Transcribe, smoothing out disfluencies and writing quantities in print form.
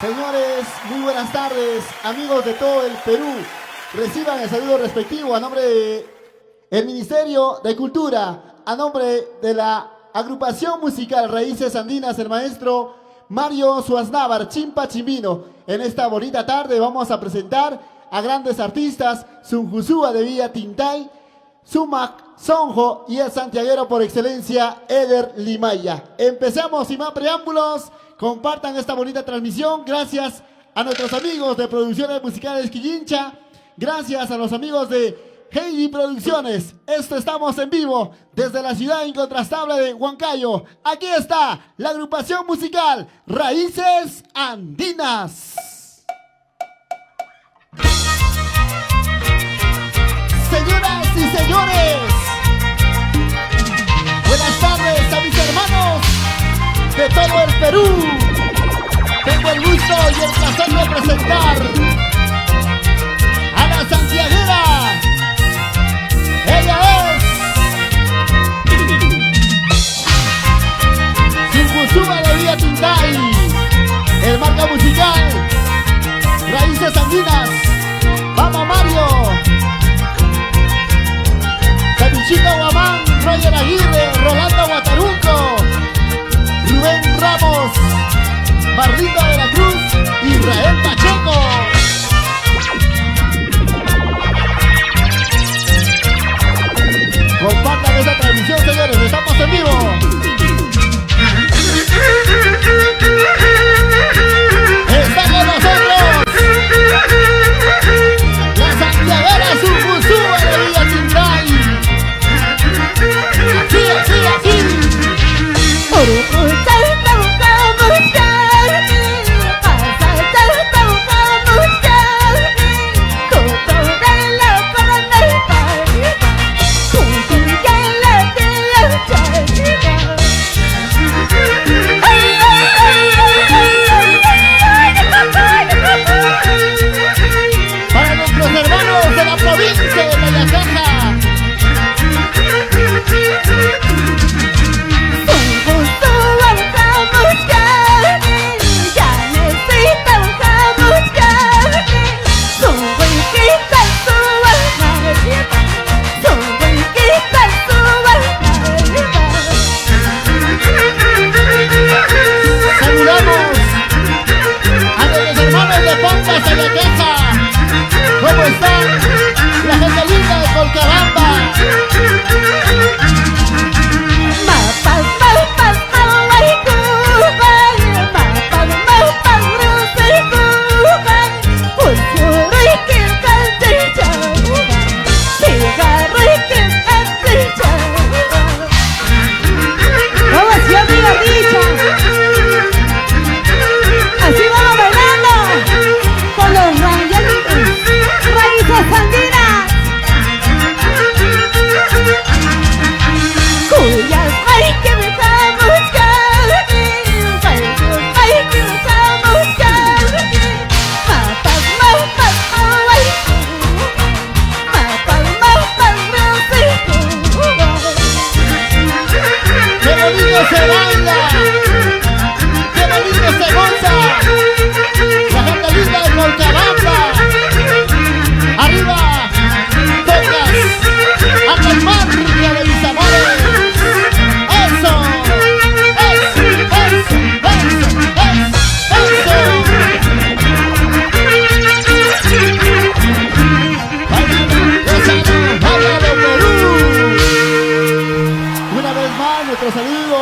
Señores, muy buenas tardes, amigos de todo el Perú. Reciban el saludo respectivo a nombre del Ministerio de Cultura, a nombre de la agrupación musical Raíces Andinas, el maestro Mario Suaznávar, Chimpa Chimbino. En esta bonita tarde vamos a presentar a grandes artistas, Sunjusúa de Villa Tintay, Sumac Sonjo y el santiaguero por excelencia, Eder Limaya. Empezamos sin más preámbulos. Compartan esta bonita transmisión. Gracias a nuestros amigos de Producciones Musicales Quillincha. Gracias a los amigos de Heidi Producciones. Estamos en vivo desde la ciudad incontrastable de Huancayo. Aquí está la agrupación musical Raíces Andinas. Señoras y señores, buenas tardes a mis hermanos de todo el Perú. Tengo el gusto y el placer de presentar a la santiaguera. Ella es Sunjusúa de Villa Tintay, el marca musical Raíces Andinas. Vamos Mario, Sabichito Guamán, Roger Aguirre, Rolando Guatarunco, Rubén Ramos, Marlita de la Cruz, Israel Pacheco. Compartan esta transmisión, señores, estamos en vivo. Está con nosotros la santiaguera Sunjusúa de Villa Tintay. Así. Para nuestros hermanos de la provincia de Tayacaja, ¿cómo están? La gente linda de Colcabamba. Se baila, qué bonito se goza, la gente linda de Colcabamba. Arriba, tocas, hasta el mar de mis amores. Eso. Baila de Perú. Una vez más, nuestro saludo.